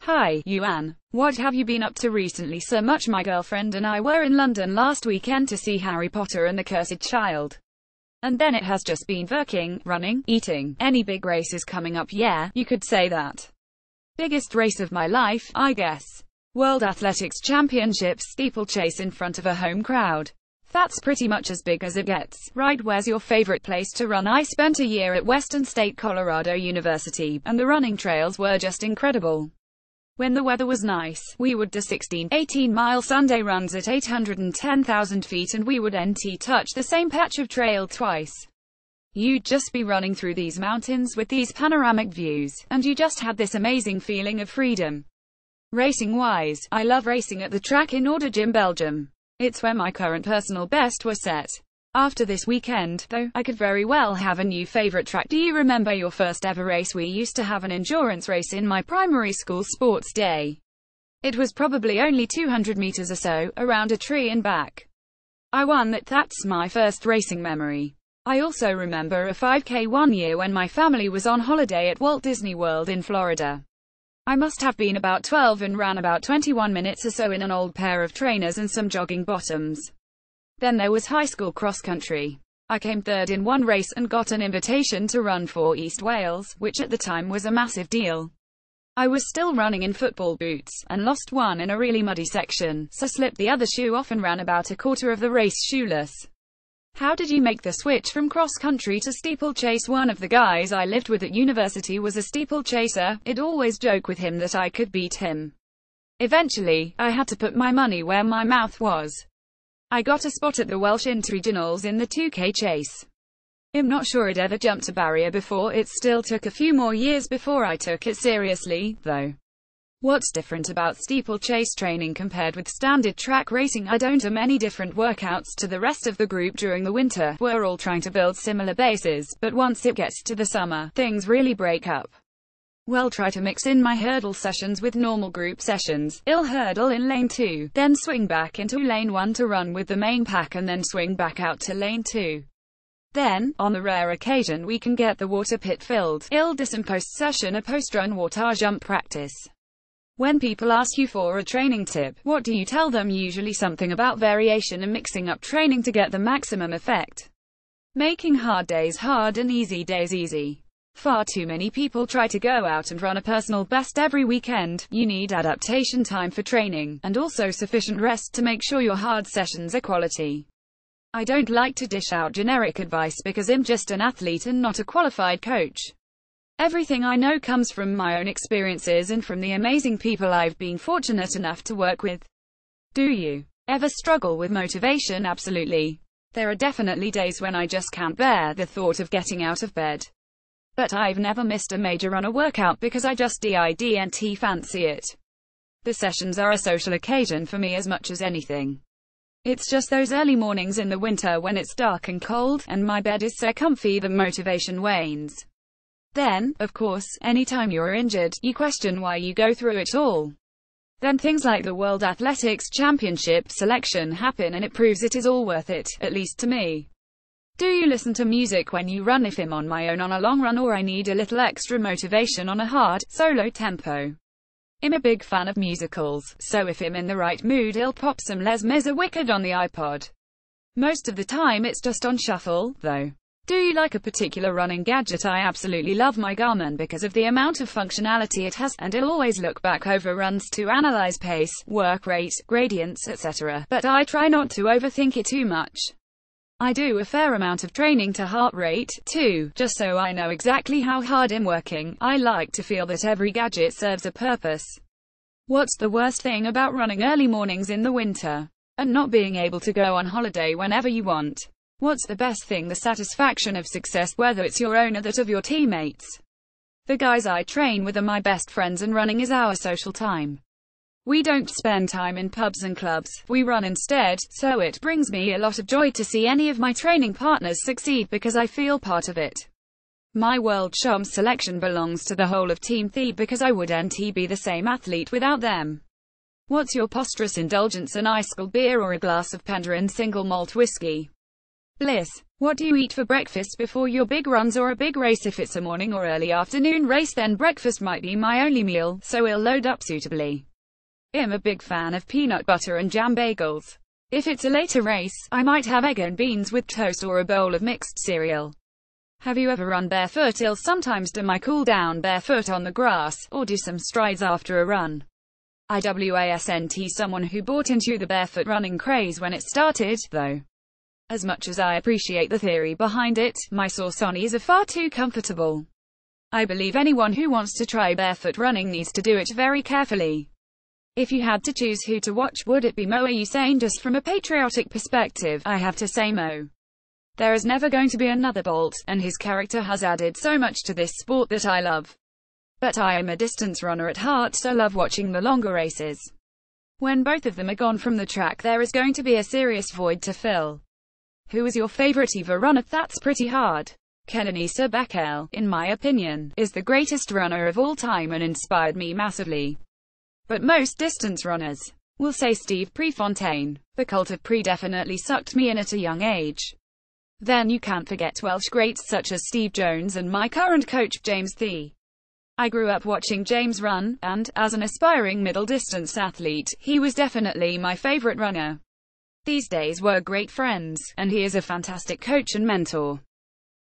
Hi, ieuan. What have you been up to recently? So much. My girlfriend and I were in London last weekend to see Harry Potter and the Cursed Child. And then it has just been working, running, eating. Any big races coming up? Yeah, you could say that. Biggest race of my life, I guess. World Athletics Championships steeplechase in front of a home crowd. That's pretty much as big as it gets. Right, where's your favorite place to run? I spent a year at Western State Colorado University, and the running trails were just incredible. When the weather was nice, we would do 16, 18-mile Sunday runs at 810,000 feet, and we would touch the same patch of trail twice. You'd just be running through these mountains with these panoramic views, and you just had this amazing feeling of freedom. Racing-wise, I love racing at the track in Ouderzem, Belgium. It's where my current personal best was set. After this weekend, though, I could very well have a new favorite track. Do you remember your first ever race? We used to have an endurance race in my primary school sports day. It was probably only 200 meters or so, around a tree and back. I won that. That's my first racing memory. I also remember a 5K one year when my family was on holiday at Walt Disney World in Florida. I must have been about 12 and ran about 21 minutes or so in an old pair of trainers and some jogging bottoms. Then there was high school cross-country. I came third in one race and got an invitation to run for East Wales, which at the time was a massive deal. I was still running in football boots, and lost one in a really muddy section, so slipped the other shoe off and ran about a quarter of the race shoeless. How did you make the switch from cross-country to steeplechase? One of the guys I lived with at university was a steeplechaser. I'd always joke with him that I could beat him. Eventually, I had to put my money where my mouth was. I got a spot at the Welsh Interregionals in the 2K chase. I'm not sure I'd ever jumped a barrier before. It still took a few more years before I took it seriously, though. What's different about steeplechase training compared with standard track racing? I don't do many different workouts to the rest of the group during the winter. We're all trying to build similar bases, but once it gets to the summer, things really break up. Well, try to mix in my hurdle sessions with normal group sessions. I'll hurdle in lane 2, then swing back into lane 1 to run with the main pack, and then swing back out to lane 2. Then, on the rare occasion we can get the water pit filled, I'll do some post-session or post-run water jump practice. When people ask you for a training tip, what do you tell them? Usually something about variation and mixing up training to get the maximum effect. Making hard days hard and easy days easy. Far too many people try to go out and run a personal best every weekend. You need adaptation time for training, and also sufficient rest to make sure your hard sessions are quality. I don't like to dish out generic advice because I'm just an athlete and not a qualified coach. Everything I know comes from my own experiences and from the amazing people I've been fortunate enough to work with. Do you ever struggle with motivation? Absolutely. There are definitely days when I just can't bear the thought of getting out of bed. But I've never missed a major run or workout because I just didn't fancy it. The sessions are a social occasion for me as much as anything. It's just those early mornings in the winter when it's dark and cold, and my bed is so comfy that motivation wanes. Then, of course, anytime you're injured, you question why you go through it all. Then things like the World Athletics Championship selection happen and it proves it is all worth it, at least to me. Do you listen to music when you run? If I'm on my own on a long run, or I need a little extra motivation on a hard, solo tempo. I'm a big fan of musicals, so if I'm in the right mood I'll pop some Les Mis or Wicked on the iPod. Most of the time it's just on shuffle, though. Do you like a particular running gadget? I absolutely love my Garmin because of the amount of functionality it has, and I'll always look back over runs to analyze pace, work rate, gradients, etc. But I try not to overthink it too much. I do a fair amount of training to heart rate, too, just so I know exactly how hard I'm working. I like to feel that every gadget serves a purpose. What's the worst thing about running early mornings in the winter? And not being able to go on holiday whenever you want? What's the best thing? The satisfaction of success, whether it's your own or that of your teammates. The guys I train with are my best friends, and running is our social time. We don't spend time in pubs and clubs, we run instead, so it brings me a lot of joy to see any of my training partners succeed because I feel part of it. My World Champs selection belongs to the whole of Team Thea because I wouldn't be the same athlete without them. What's your posterous indulgence? An ice cold beer or a glass of Penderyn single malt whiskey? Bliss. What do you eat for breakfast before your big runs or a big race? If it's a morning or early afternoon race, then breakfast might be my only meal, so I'll load up suitably. I'm a big fan of peanut butter and jam bagels. If it's a later race, I might have egg and beans with toast or a bowl of mixed cereal. Have you ever run barefoot? I'll sometimes do my cool down barefoot on the grass, or do some strides after a run. iwasnt someone who bought into the barefoot running craze when it started, though. As much as I appreciate the theory behind it, my sore sonnies are far too comfortable. I believe anyone who wants to try barefoot running needs to do it very carefully. If you had to choose who to watch, would it be Mo or Usain? Just from a patriotic perspective, I have to say Mo. There is never going to be another Bolt, and his character has added so much to this sport that I love. But I am a distance runner at heart, so love watching the longer races. When both of them are gone from the track, there is going to be a serious void to fill. Who is your favorite EVA runner? That's pretty hard. Kenenisa Bekele, in my opinion, is the greatest runner of all time and inspired me massively. But most distance runners will say Steve Prefontaine. The cult of Pre definitely sucked me in at a young age. Then you can't forget Welsh greats such as Steve Jones and my current coach, James Thie. I grew up watching James run, and, as an aspiring middle-distance athlete, he was definitely my favorite runner. These days we're great friends, and he is a fantastic coach and mentor.